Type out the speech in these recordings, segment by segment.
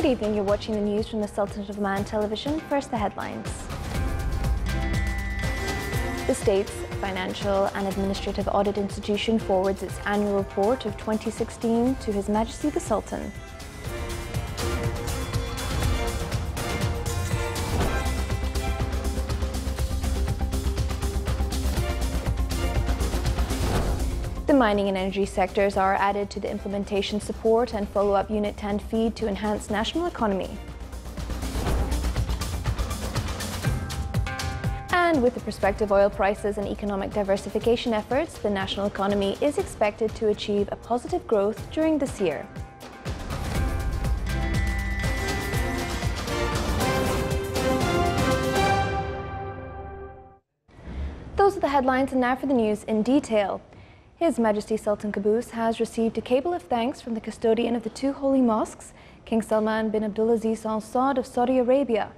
Good evening, you're watching the news from the Sultanate of Oman television. First, the headlines. The state's Financial and Administrative Audit Institution forwards its annual report of 2016 to His Majesty the Sultan. The mining and energy sectors are added to the implementation support and follow-up Unit 10 feed to enhance national economy. And with the prospective oil prices and economic diversification efforts, the national economy is expected to achieve a positive growth during this year. Those are the headlines, and now for the news in detail. His Majesty Sultan Qaboos has received a cable of thanks from the custodian of the two holy mosques, King Salman bin Abdulaziz Al Saud of Saudi Arabia,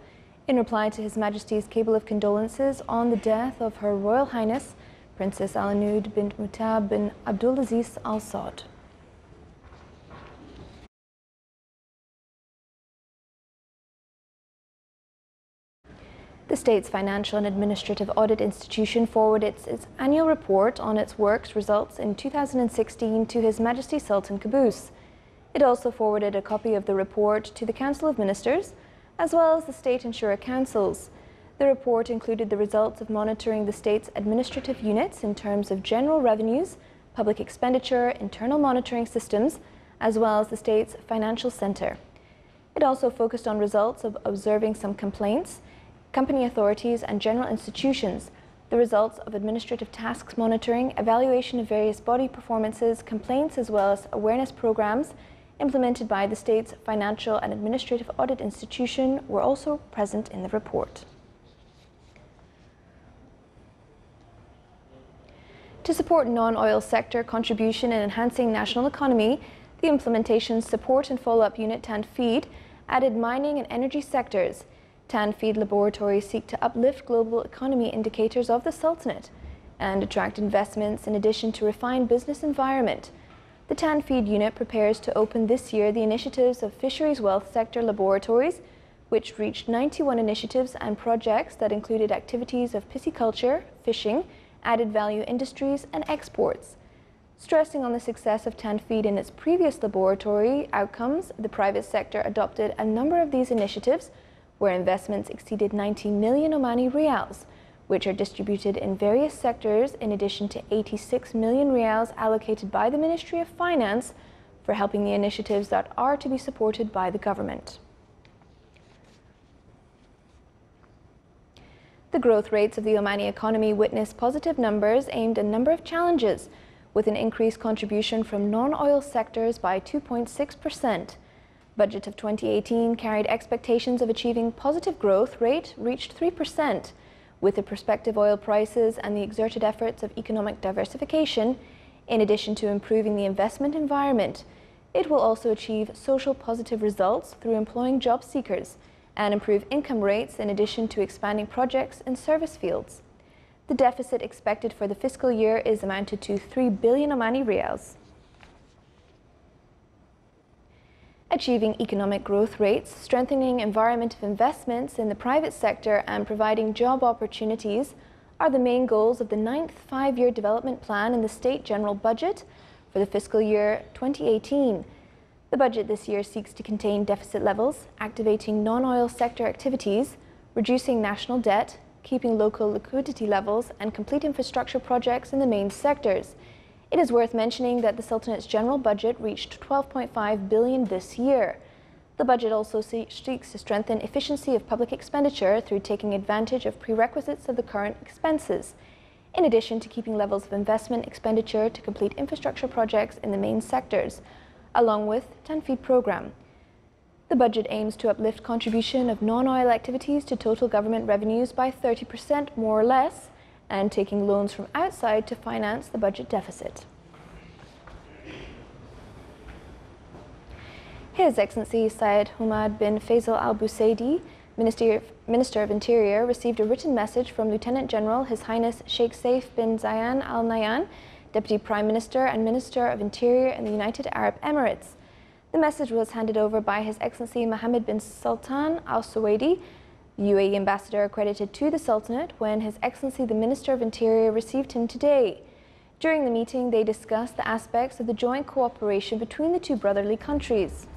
in reply to His Majesty's cable of condolences on the death of Her Royal Highness Princess Al-Anud bint Mutab bin Abdulaziz Al Saud. The state's Financial and Administrative Audit Institution forwarded its annual report on its work's results in 2016 to His Majesty Sultan Qaboos. It also forwarded a copy of the report to the Council of Ministers, as well as the State Insurer Councils. The report included the results of monitoring the state's administrative units in terms of general revenues, public expenditure, internal monitoring systems, as well as the state's financial centre. It also focused on results of observing some complaints, company authorities and general institutions, the results of administrative tasks monitoring, evaluation of various body performances, complaints, as well as awareness programs implemented by the state's Financial and Administrative Audit Institution were also present in the report. To support non-oil sector contribution in enhancing national economy, the Implementation Support and Follow-up Unit 10 feed added mining and energy sectors. TAN feed laboratories seek to uplift global economy indicators of the Sultanate and attract investments in addition to refine business environment. The TAN feed unit prepares to open this year the initiatives of Fisheries Wealth Sector Laboratories, which reached 91 initiatives and projects that included activities of pisciculture, fishing, added value industries and exports. Stressing on the success of TAN feed in its previous laboratory outcomes, the private sector adopted a number of these initiatives where investments exceeded 90 million Omani riyals, which are distributed in various sectors in addition to 86 million riyals allocated by the Ministry of Finance for helping the initiatives that are to be supported by the government. The growth rates of the Omani economy witnessed positive numbers aimed at a number of challenges, with an increased contribution from non-oil sectors by 2.6%. Budget of 2018 carried expectations of achieving positive growth rate reached 3%. With the prospective oil prices and the exerted efforts of economic diversification, in addition to improving the investment environment, it will also achieve social positive results through employing job seekers and improve income rates in addition to expanding projects in service fields. The deficit expected for the fiscal year is amounted to 3 billion Omani riyals. Achieving economic growth rates, strengthening environment of investments in the private sector and providing job opportunities are the main goals of the 9th five-year development plan in the State General Budget for the fiscal year 2018. The budget this year seeks to contain deficit levels, activating non-oil sector activities, reducing national debt, keeping local liquidity levels, and complete infrastructure projects in the main sectors. It is worth mentioning that the Sultanate's general budget reached 12.5 billion this year. The budget also seeks to strengthen efficiency of public expenditure through taking advantage of prerequisites of the current expenses, in addition to keeping levels of investment expenditure to complete infrastructure projects in the main sectors, along with TAN feed program. The budget aims to uplift contribution of non-oil activities to total government revenues by 30% more or less, and taking loans from outside to finance the budget deficit. His Excellency Syed Hamad bin Faisal Al Busaidi, Minister of Interior, received a written message from Lieutenant General His Highness Sheikh Saif bin Zayed Al Nahyan, Deputy Prime Minister and Minister of Interior in the United Arab Emirates. The message was handed over by His Excellency Mohammed bin Sultan Al Suwaidi, the UAE ambassador accredited to the Sultanate, when His Excellency the Minister of Interior received him today. During the meeting, they discussed the aspects of the joint cooperation between the two brotherly countries.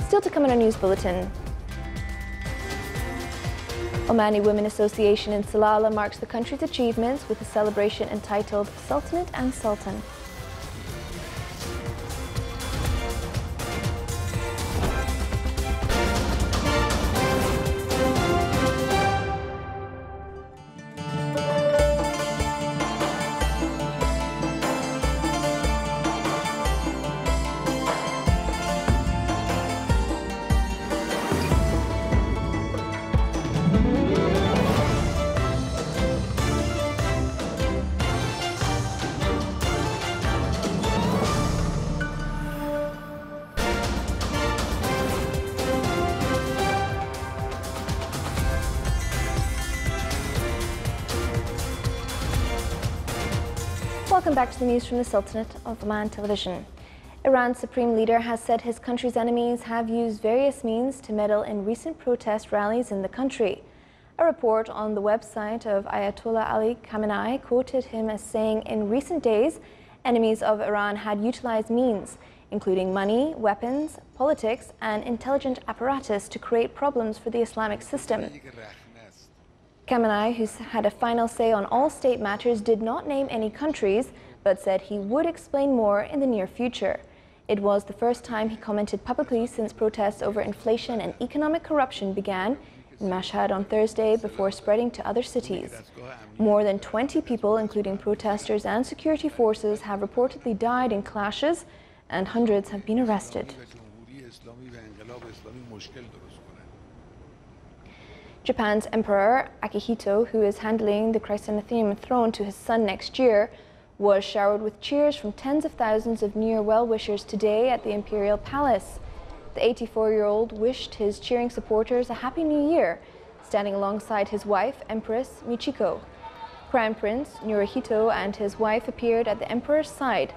Still to come in our news bulletin. Omani Women Association in Salalah marks the country's achievements with a celebration entitled Sultanate and Sultan. Welcome back to the news from the Sultanate of Oman television. Iran's supreme leader has said his country's enemies have used various means to meddle in recent protest rallies in the country. A report on the website of Ayatollah Ali Khamenei quoted him as saying in recent days, enemies of Iran had utilized means, including money, weapons, politics, and intelligent apparatus to create problems for the Islamic system. Khamenei, who's had a final say on all state matters, did not name any countries, but said he would explain more in the near future. It was the first time he commented publicly since protests over inflation and economic corruption began in Mashhad on Thursday before spreading to other cities. More than 20 people, including protesters and security forces, have reportedly died in clashes, and hundreds have been arrested. Japan's Emperor Akihito, who is handing the Chrysanthemum throne to his son next year, was showered with cheers from tens of thousands of near well-wishers today at the Imperial Palace. The 84-year-old wished his cheering supporters a Happy New Year, standing alongside his wife, Empress Michiko. Crown Prince Naruhito and his wife appeared at the Emperor's side.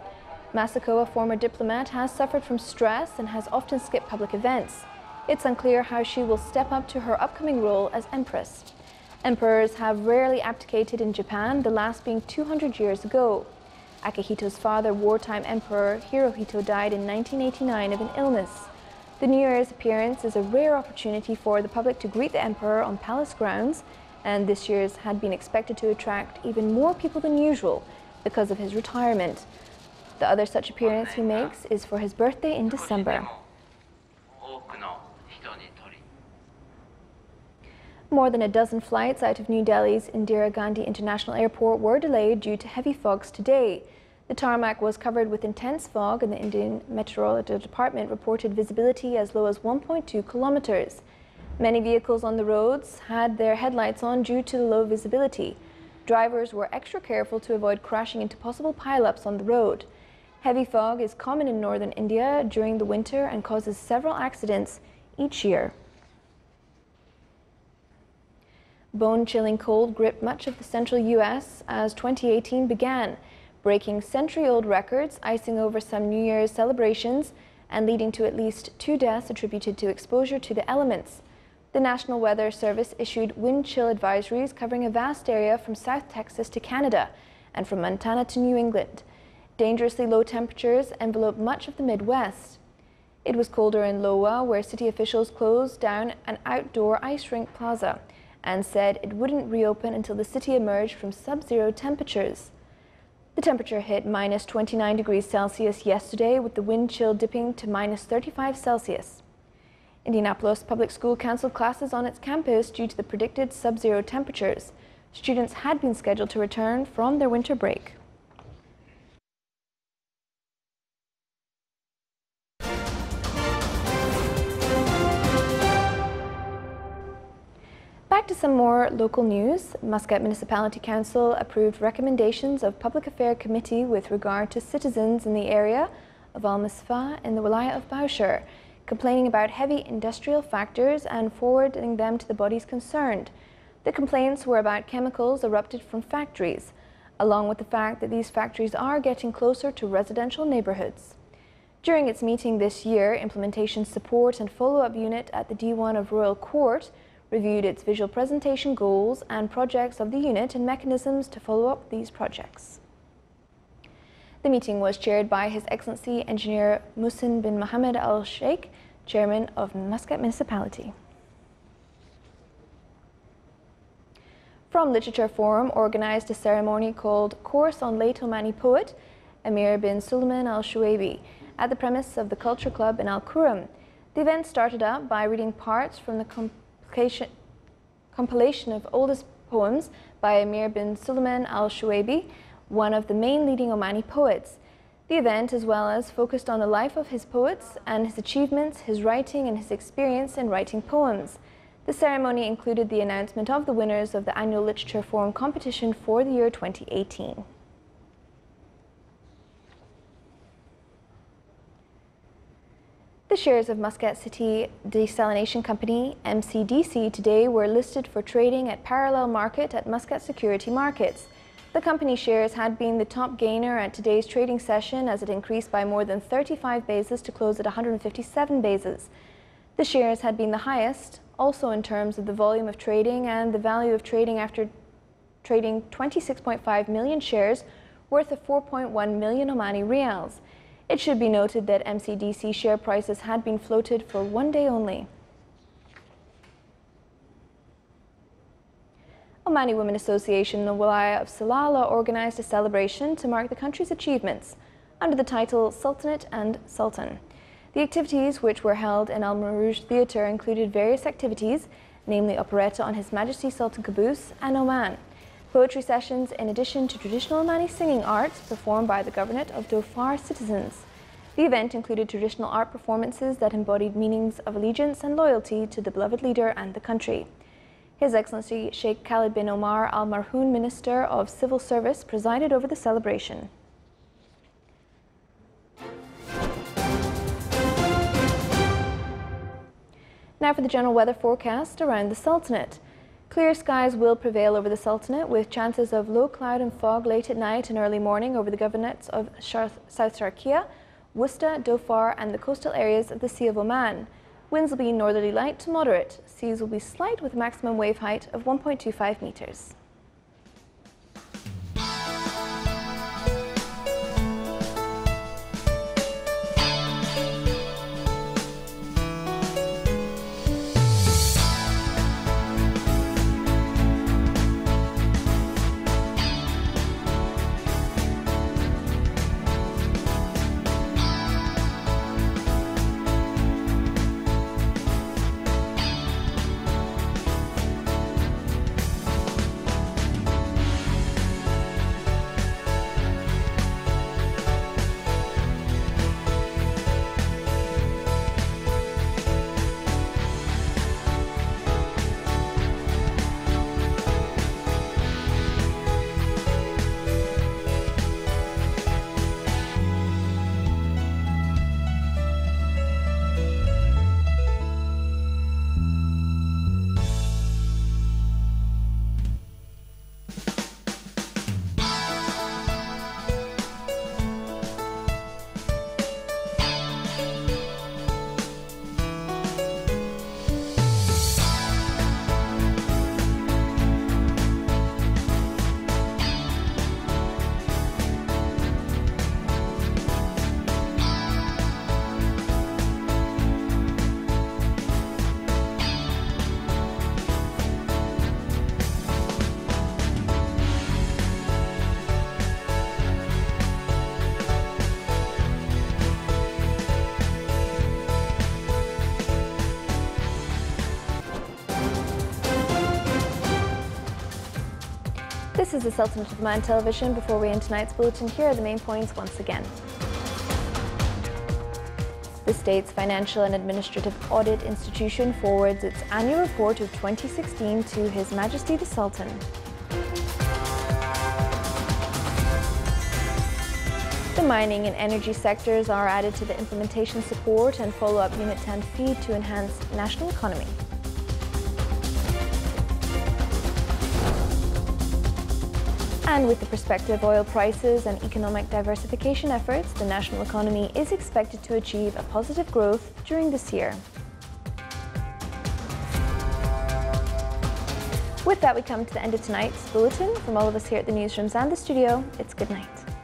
Masako, a former diplomat, has suffered from stress and has often skipped public events. It's unclear how she will step up to her upcoming role as Empress. Emperors have rarely abdicated in Japan, the last being 200 years ago. Akihito's father, wartime Emperor Hirohito, died in 1989 of an illness. The New Year's appearance is a rare opportunity for the public to greet the Emperor on palace grounds, and this year's had been expected to attract even more people than usual because of his retirement. The other such appearance he makes is for his birthday in December. More than a dozen flights out of New Delhi's Indira Gandhi International Airport were delayed due to heavy fogs today. The tarmac was covered with intense fog, and the Indian Meteorological Department reported visibility as low as 1.2 kilometers. Many vehicles on the roads had their headlights on due to the low visibility. Drivers were extra careful to avoid crashing into possible pileups on the road. Heavy fog is common in northern India during the winter and causes several accidents each year. Bone-chilling cold gripped much of the central U.S. as 2018 began, breaking century-old records, icing over some New Year's celebrations, and leading to at least 2 deaths attributed to exposure to the elements. The National Weather Service issued wind chill advisories covering a vast area from South Texas to Canada and from Montana to New England. Dangerously low temperatures enveloped much of the Midwest. It was colder in Iowa, where city officials closed down an outdoor ice rink plaza and said it wouldn't reopen until the city emerged from sub-zero temperatures. The temperature hit minus 29 degrees Celsius yesterday, with the wind chill dipping to minus 35 Celsius. Indianapolis Public School canceled classes on its campus due to the predicted sub-zero temperatures. Students had been scheduled to return from their winter break. Back to some more local news. Muscat Municipality Council approved recommendations of Public Affairs Committee with regard to citizens in the area of Al Misfah in the Wilayah of Baushar, complaining about heavy industrial factors and forwarding them to the bodies concerned. The complaints were about chemicals erupted from factories. along with the fact that these factories are getting closer to residential neighbourhoods. During its meeting this year, Implementation Support and Follow-up Unit at the D1 of Royal Court reviewed its visual presentation goals and projects of the unit and mechanisms to follow up these projects. The meeting was chaired by His Excellency Engineer Muhsin bin Mohammed Al Sheikh, Chairman of Muscat Municipality. From Literature Forum organised a ceremony called Course on Late Omani Poet Emir bin Sulaiman Al Shuaibi at the premise of the Culture Club in Al Quram. The event started out by reading parts from the compilation of oldest poems by Emir bin Sulaiman Al Shuaibi, one of the main leading Omani poets. The event, as well as focused on the life of his poets and his achievements, his writing and his experience in writing poems. The ceremony included the announcement of the winners of the annual Literature Forum competition for the year 2018. The shares of Muscat City Desalination Company, MCDC, today were listed for trading at parallel market at Muscat Security Markets. The company shares had been the top gainer at today's trading session as it increased by more than 35 bases to close at 157 bases. The shares had been the highest, also in terms of the volume of trading and the value of trading after trading 26.5 million shares worth of 4.1 million Omani Rials. It should be noted that MCDC share prices had been floated for one day only. Omani Women Association in the Wilaya of Salalah organised a celebration to mark the country's achievements under the title Sultanate and Sultan. The activities, which were held in Al Marouj Theatre, included various activities, namely operetta on His Majesty Sultan Qaboos and Oman, poetry sessions in addition to traditional Omani singing arts performed by the Governorate of Dhofar citizens. The event included traditional art performances that embodied meanings of allegiance and loyalty to the beloved leader and the country. His Excellency Sheikh Khalid bin Omar Al Marhoun, Minister of Civil Service, presided over the celebration. Now for the general weather forecast around the Sultanate. Clear skies will prevail over the Sultanate, with chances of low cloud and fog late at night and early morning over the governorates of South Sharqiya, Worcester, Dhofar and the coastal areas of the Sea of Oman. Winds will be northerly light to moderate. Seas will be slight with a maximum wave height of 1.25 meters. This is the Sultanate of Oman Television. Before we end tonight's bulletin, here are the main points once again. The state's Financial and Administrative Audit Institution forwards its annual report of 2016 to His Majesty the Sultan. The mining and energy sectors are added to the Implementation Support and Follow-up Unit 10 feed to enhance national economy. And with the prospective oil prices and economic diversification efforts, the national economy is expected to achieve a positive growth during this year. With that, we come to the end of tonight's bulletin. From all of us here at the newsrooms and the studio, it's good night.